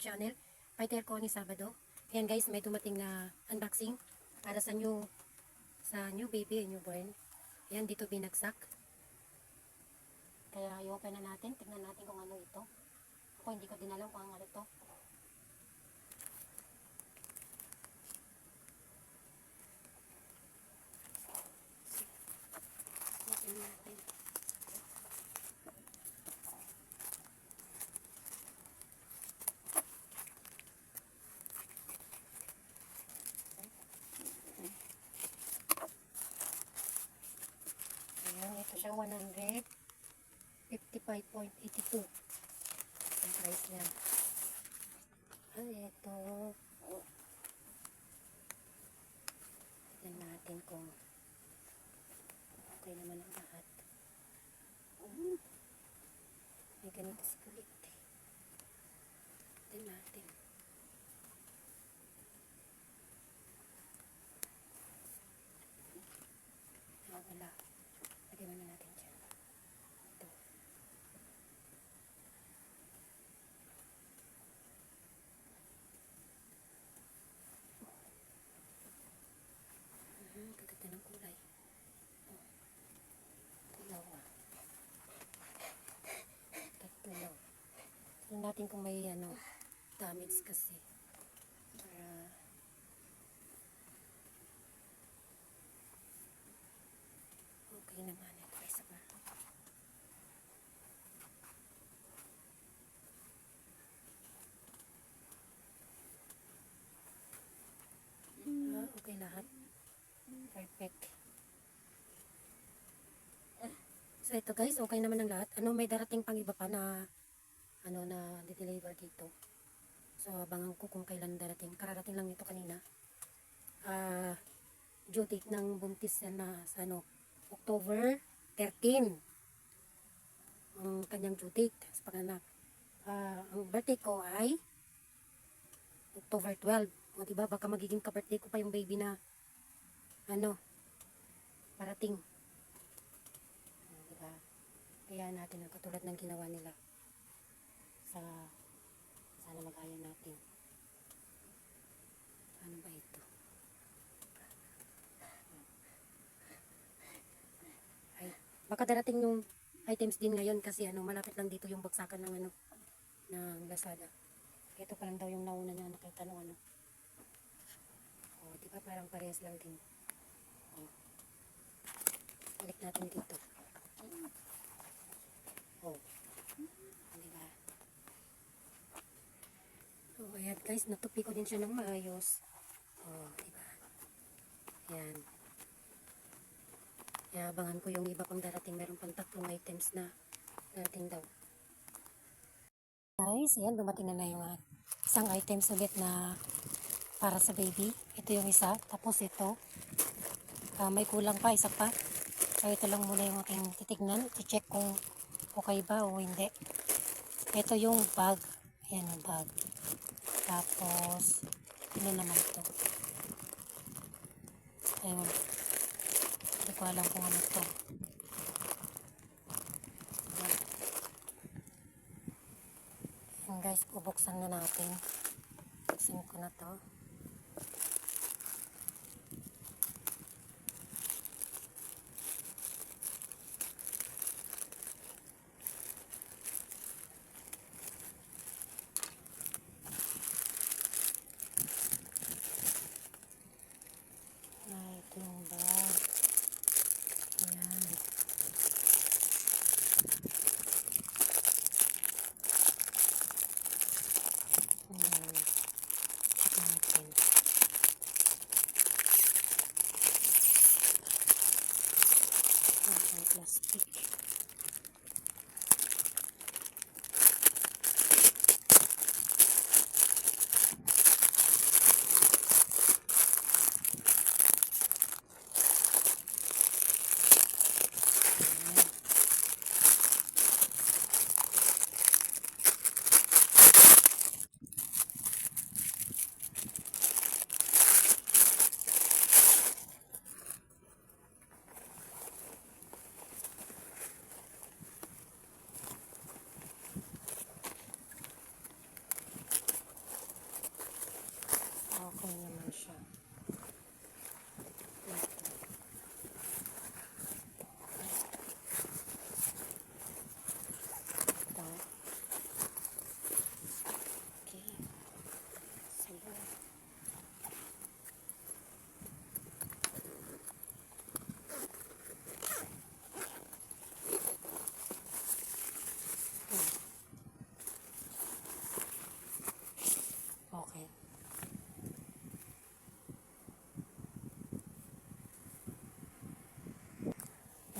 channel. Fighter ko ni Sabado. Ayan guys, may dumating na unboxing para sa new baby, newborn. Ayan, dito binagsak. Kaya i-open na natin. Tignan natin kung ano ito. Ako hindi ko din alam kung ano ito. Open natin. Ayan, ito siya 155.82 ang price niya. Ito. Tignan natin kung okay naman ang lahat. May ganito si kulit. Tignan natin. Wala. Lagyan muna natin dyan. Ito. Kaganda ng kulay. Tulaw ah. Tulaw. Tignan natin kung may damage kasi. Para okay naman. Ito isa pa. Okay lahat. Perfect. So ito guys, okay naman ang lahat. May darating pang iba pa na na di-deliver dito. So abangan ko kung kailan darating. Kararating lang ito kanina. Due date ng buntis na sa October 13. Ang kanyang due date sa panganak. Ang birthday ko ay October 12. O diba, baka magiging ka-birthday ko pa yung baby na parating. Diba? Kaya natin ang katulad ng ginawa nila sana mag-aya natin. Ano ba ito? Ay, baka darating yung items din ngayon kasi malapit lang dito yung bagsakan ng ng Lazada. Ito pa lang daw yung nauna niya nakita ng diba parang parehas lang din. Balik natin dito. Diba? Ayan guys, natupi ko din siya ng maayos. Diba? Ayan. Kaya abangan ko yung iba pang darating. Meron pang 3 items na darating daw. Guys, ayan, dumating na yung isang items ulit na para sa baby. Ito yung isa. Tapos ito. May kulang pa, isa pa. So ito lang muna yung aking titignan. I-check kung okay ba o hindi. Ito yung bag. Ayan yung bag. Tapos, ano naman ito? Ayun. Hindi ko alam kung ano ito. Ayan guys, bubuksan na natin. Buksan ko na to. Ito yung bag. Ayan. Check natin. Plastic.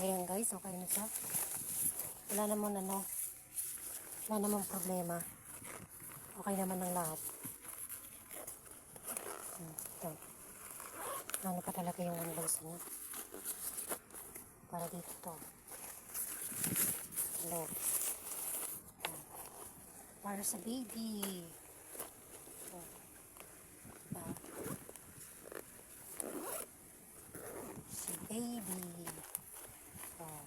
Ayan guys, okay na siya. Wala namang wala namang problema. Okay naman ang lahat. Ito. Ano pa talaga yung nose niya. Para dito to. Hello. Para sa baby. Diba? Si baby. Oh.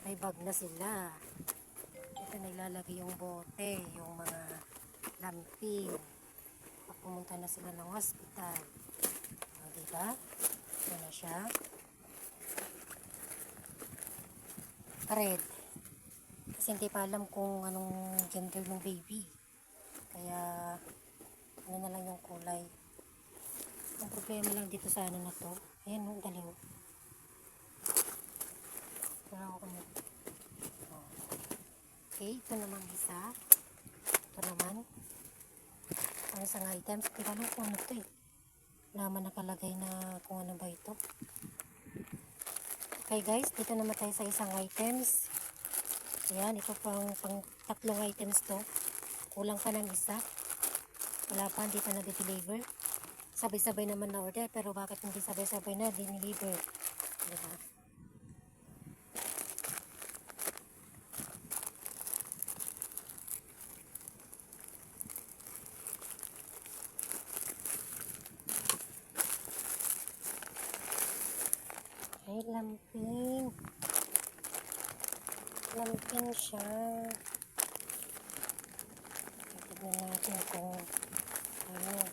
May bag na sila. Ito na ilalagay yung bote, yung mga lamping. Pag pumunta na sila ng hospital. O, diba? Ito na siya. Red. Kasi hindi pa alam kung anong gender ng baby. Kaya, ano na lang yung kulay. Ang problema lang dito sa ano na to. Ayan, ang daliw. Okay, ito naman isa. Ito naman. Ang isang items. Hindi ko alam kung ano ito eh. Naman nakalagay na kung ano ba ito. Okay guys, dito naman tayo sa isang items. Ayan, ito pang tatlong items to. Kulang pa ng isa. Wala pa, hindi pa na-deliver. Sabay-sabay naman na order, pero bakit hindi sabay-sabay na diniliver? Diba? Ay, lamping. Lamping siya. Tignan natin kung ano.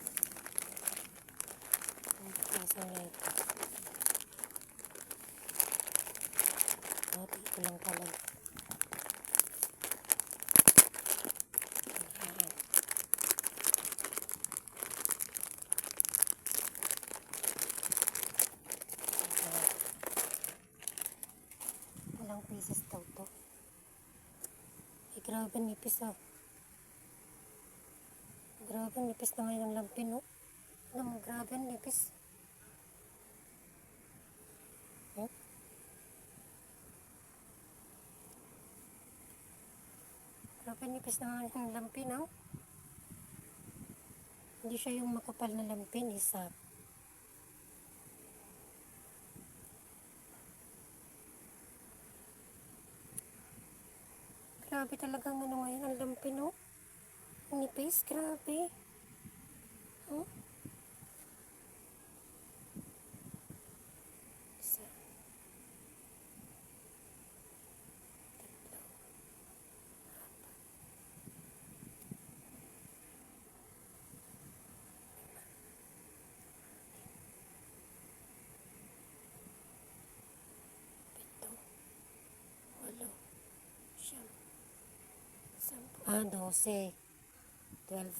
Ang kaso nito. Ito lang talaga. Ilang pieces daw to. Ay, grabe nipis ah. Grabe nipis na ngayon ang lampin oh. Alam mo, grabe nipis. Hmm? Grabe nipis na ngayon ang lampin oh. Hindi siya yung makapal na lampin, isa. Grabe talagang ano ngayon ang lampin oh. Nipis, grabe. Huh? Isa. Tatlo. Pito. Walo. Siyam. 12.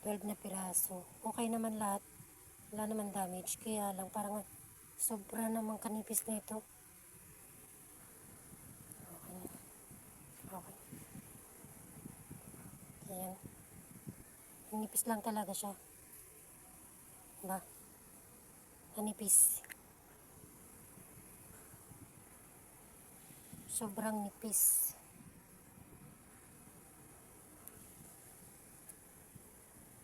12 na piraso. Okay naman lahat. Wala naman damage. Kaya lang parang sobra namang kanipis nito. Okay na. Okay. Ayan. Nipis lang talaga siya. Diba? Nipis. Sobrang nipis.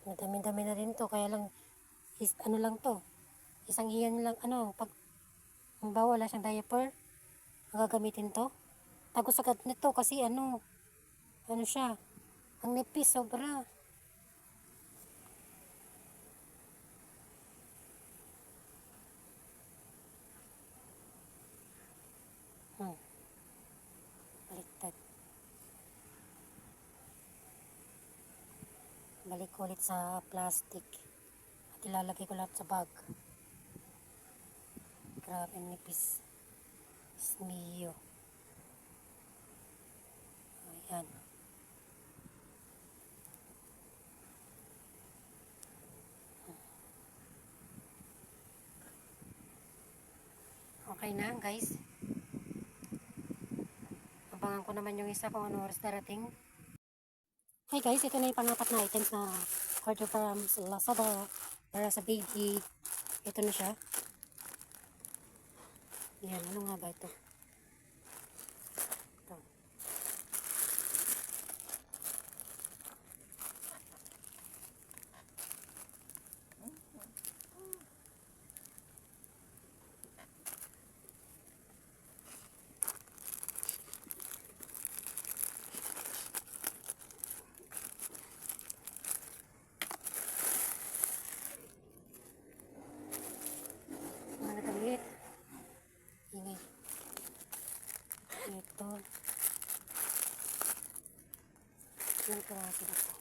Madami-dami na rin to. Kaya lang, ano lang to. Isang iyan lang, pag wala siyang diaper, ang gagamitin to. Tagos agad nito kasi ano siya. Ang nipis, sobra. Baliktad. Balik ulit sa plastic. At ilalagay ko lahat sa bag. Grabe nipis. Smio. Ayan. Okay na guys. Abangan ko naman yung isa kung ano oras darating. Hey guys, ito na yung pang-apat na items na order from Lazada para sa baby. Ito na siya. Yan, ano nga ba ito? Ito. Mga damit. Ingay. Ito. Yan klase na ito.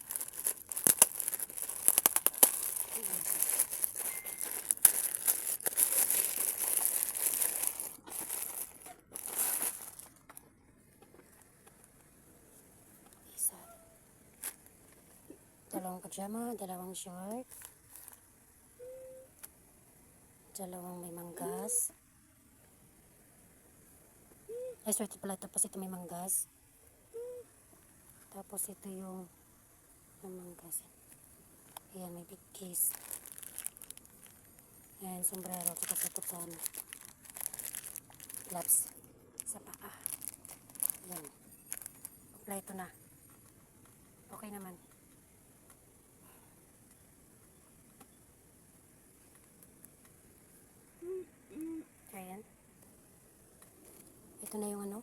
Isa. Dalawang pajama, dalawang short. Dalawang may manggas. Ay, sorry pala. Tapos ito may manggas. Tapos ito yung manggas. Ayan, may big case. Ayan, sombrero. Tapos ito sa gloves. Sa paa. Ayan. Apply ito na. Okay naman. Ayan. Ito na yung ano.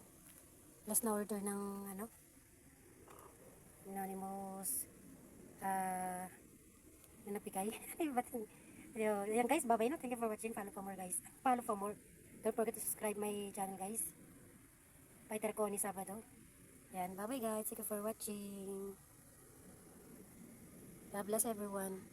Last na order ng ano. Anonymous. Napikay. Ayan guys, bye-bye na. Thank you for watching. Follow for more guys. Follow for more. Don't forget to subscribe my channel guys. Paiter ko ni Sabado. Yan, bye-bye guys. Thank you for watching. God bless everyone.